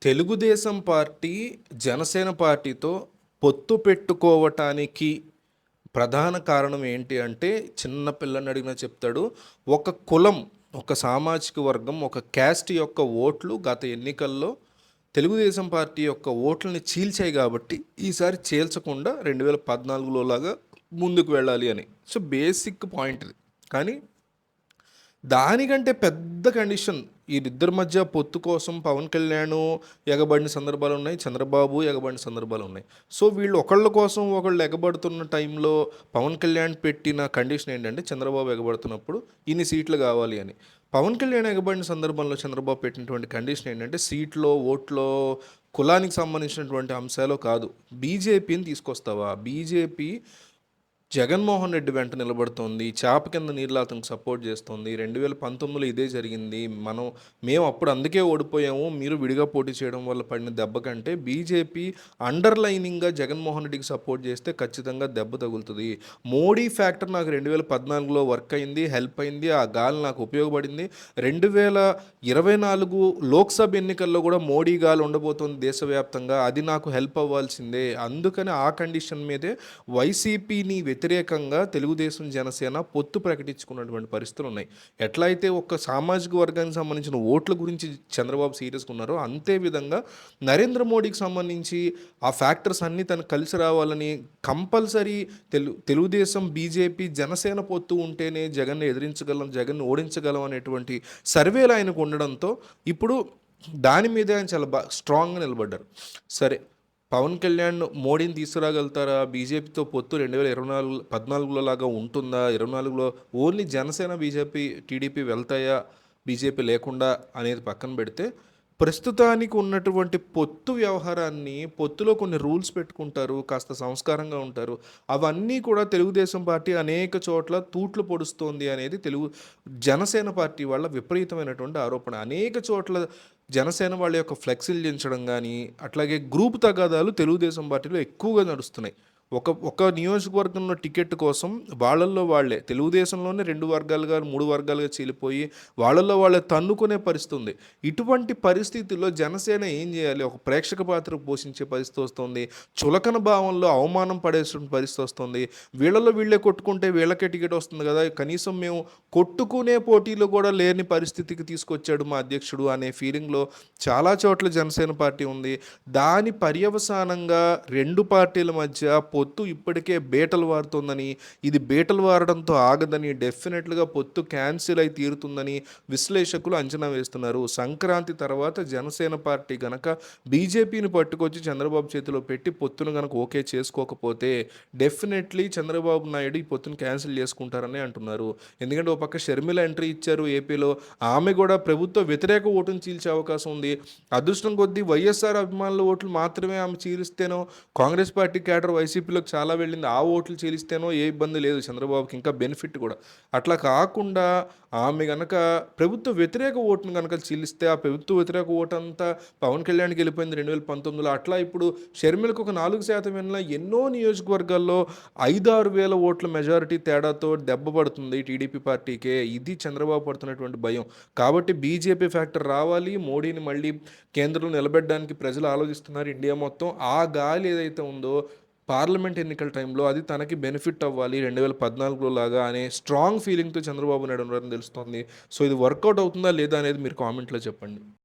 Telugu Desam party, Janasena పార్టీతో పొత్తు పెట్టుకోవటానికి ప్రధాన కారణం ఏంటి అంటే, చిన్న పిల్లని అడిగినా చెప్తాడు. ఒక కులం, ఒక సామాజిక వర్గం, ఒక క్యాస్ట్ యొక్క ఓట్లు గత ఎన్నికల్లో తెలుగుదేశం పార్టీ యొక్క ఓట్లని చీల్చాయి కాబట్టి, ఈసారి చీల్చకుండా 2014లో లాగా ముందుకు వెళ్ళాలి అని. సో, బేసిక్ పాయింట్ ఇది. కానీ దానికంటే పెద్ద కండిషన్ వీరిద్దరి మధ్య పొత్తు కోసం పవన్ కళ్యాణ్ ఎగబడిన సందర్భాలు ఉన్నాయి, చంద్రబాబు ఎగబడిన సందర్భాలు ఉన్నాయి. సో వీళ్ళు ఒకళ్ళ కోసం ఒకళ్ళు ఎగబడుతున్న టైంలో పవన్ కళ్యాణ్ పెట్టిన కండిషన్ ఏంటంటే, చంద్రబాబు ఎగబడుతున్నప్పుడు ఇన్ని సీట్లు కావాలి అని. పవన్ కళ్యాణ్ ఎగబడిన సందర్భంలో చంద్రబాబు పెట్టినటువంటి కండిషన్ ఏంటంటే, సీట్లో ఓట్లో కులానికి సంబంధించినటువంటి అంశాలు కాదు, బీజేపీని తీసుకొస్తావా, బీజేపీ జగన్మోహన్ రెడ్డి వెంట నిలబడుతోంది, చాప కింద నీళ్ళు అతనికి సపోర్ట్ చేస్తుంది. 2019లో ఇదే జరిగింది. మేము అప్పుడు అందుకే ఓడిపోయాము, మీరు విడిగా పోటీ చేయడం వల్ల పడిన దెబ్బ కంటే బీజేపీ అండర్లైనింగ్గా జగన్మోహన్ రెడ్డికి సపోర్ట్ చేస్తే ఖచ్చితంగా దెబ్బ తగులుతుంది. మోడీ ఫ్యాక్టర్ నాకు 2014లో వర్క్ అయింది, హెల్ప్ అయింది, ఆ గాలి నాకు ఉపయోగపడింది. 2024 లోక్సభ ఎన్నికల్లో కూడా మోడీ గాలి ఉండబోతోంది దేశవ్యాప్తంగా, అది నాకు హెల్ప్ అవ్వాల్సిందే. అందుకని ఆ కండిషన్ మీదే వైసీపీని వ్యతిరేకంగా తెలుగుదేశం, జనసేన పొత్తు ప్రకటించుకున్నటువంటి పరిస్థితులు ఉన్నాయి. ఎట్లా అయితే ఒక సామాజిక వర్గానికి సంబంధించిన ఓట్ల గురించి చంద్రబాబు సీరియస్గా ఉన్నారో, అంతే విధంగా నరేంద్ర మోడీకి సంబంధించి ఆ ఫ్యాక్టర్స్ అన్నీ తనకు కలిసి రావాలని కంపల్సరీ తెలుగుదేశం, బీజేపీ, జనసేన పొత్తు ఉంటేనే జగన్ని ఎదిరించగలం, జగన్ని ఓడించగలం అనేటువంటి సర్వేలు ఆయనకు ఉండడంతో ఇప్పుడు దాని మీద ఆయన చాలా స్ట్రాంగ్గా నిలబడ్డారు. సరే, పవన్ కళ్యాణ్ మోడీని తీసుకురాగలుగుతారా, బీజేపీతో పొత్తు 2014లో లాగా ఉంటుందా, 24లో ఓన్లీ జనసేన, బీజేపీ, టీడీపీ వెళ్తాయా బీజేపీ లేకుండా అనేది పక్కన పెడితే, ప్రస్తుతానికి ఉన్నటువంటి పొత్తు వ్యవహారాన్ని, పొత్తులో కొన్ని రూల్స్ పెట్టుకుంటారు, కాస్త సంస్కారంగా ఉంటారు, అవన్నీ కూడా తెలుగుదేశం పార్టీ అనేక చోట్ల తూట్లు పొడుస్తోంది అనేది జనసేన పార్టీ వాళ్ళ విపరీతమైనటువంటి ఆరోపణ. అనేక చోట్ల జనసేన వాళ్ళ యొక్క ఫ్లెక్సీలు దించడం కానీ, అట్లాగే గ్రూప్ తగాదాలు తెలుగుదేశం పార్టీలో ఎక్కువగా నడుస్తున్నాయి. ఒక నియోజకవర్గంలో టికెట్ కోసం వాళ్ళల్లో వాళ్ళే, తెలుగుదేశంలోనే 2 వర్గాలుగా 3 వర్గాలుగా చీలిపోయి వాళ్ళల్లో వాళ్ళే తన్నుకునే పరిస్థితి ఉంది. ఇటువంటి పరిస్థితుల్లో జనసేన ఏం చేయాలి? ఒక ప్రేక్షక పాత్ర పోషించే పరిస్థితి వస్తుంది, చులకన భావంలో అవమానం పడేసిన పరిస్థితి వస్తుంది. వీళ్ళలో వీళ్ళే కొట్టుకుంటే వీళ్ళకే టికెట్ వస్తుంది కదా, కనీసం మేము కొట్టుకునే పోటీలో కూడా లేని పరిస్థితికి తీసుకొచ్చాడు మా అధ్యక్షుడు అనే ఫీలింగ్లో చాలా చోట్ల జనసేన పార్టీ ఉంది. దాని పర్యవసానంగా 2 పార్టీల మధ్య పొత్తు ఇప్పటికే బేటలు వారుతుందని, ఇది బేటలు వారడంతో ఆగదని, డెఫినెట్లుగా పొత్తు క్యాన్సిల్ అయి తీరుతుందని విశ్లేషకులు అంచనా వేస్తున్నారు. సంక్రాంతి తర్వాత జనసేన పార్టీ గనక బీజేపీని పట్టుకొచ్చి చంద్రబాబు చేతిలో పెట్టి పొత్తును గనక ఓకే చేసుకోకపోతే డెఫినెట్లీ చంద్రబాబు నాయుడు ఈ పొత్తును క్యాన్సిల్ చేసుకుంటారని అంటున్నారు. ఎందుకంటే ఒక పక్క షర్మిల ఎంట్రీ ఇచ్చారు ఏపీలో, ఆమె కూడా ప్రభుత్వ వ్యతిరేక ఓటును చీల్చే అవకాశం ఉంది. అదృష్టం కొద్దీ వైఎస్ఆర్ అభిమానుల ఓట్లు మాత్రమే ఆమె చీలిస్తేనో, కాంగ్రెస్ పార్టీ క్యాడర్ వైసీపీలోకి చాలా వెళ్ళింది, ఆ ఓట్లు చీలిస్తేనో ఏ ఇబ్బంది లేదు చంద్రబాబుకి, ఇంకా బెనిఫిట్ కూడా. అట్లా కాకుండా ఆమె గనక ప్రభుత్వ వ్యతిరేక ఓటును కనుక చీలిస్తే, ఆ ప్రభుత్వ వ్యతిరేక ఓటు అంతా పవన్ కళ్యాణ్కి వెళ్ళిపోయింది 2019లో. అట్లా ఇప్పుడు షర్మిలకు ఒక 4% వెళ్ళిన ఎన్నో నియోజకవర్గాల్లో 5-6 వేల ఓట్ల మెజారిటీ తేడాతో దెబ్బ పడుతుంది టీడీపీ పార్టీకే. ఇది చంద్రబాబు పడుతున్నటువంటి భయం. కాబట్టి బీజేపీ ఫ్యాక్టర్ రావాలి, మోడీని మళ్ళీ కేంద్రంలో నిలబెట్టడానికి ప్రజలు ఆలోచిస్తున్నారు ఇండియా మొత్తం. ఆ గాలి ఏదైతే ఉందో పార్లమెంట్ ఎన్నికల టైంలో అది తనకి బెనిఫిట్ అవ్వాలి 2014లో లాగా అనే స్ట్రాంగ్ ఫీలింగ్తో చంద్రబాబు నాయుడు ఉన్నారని తెలుస్తోంది. సో ఇది వర్కౌట్ అవుతుందా లేదా అనేది మీరు కామెంట్లో చెప్పండి.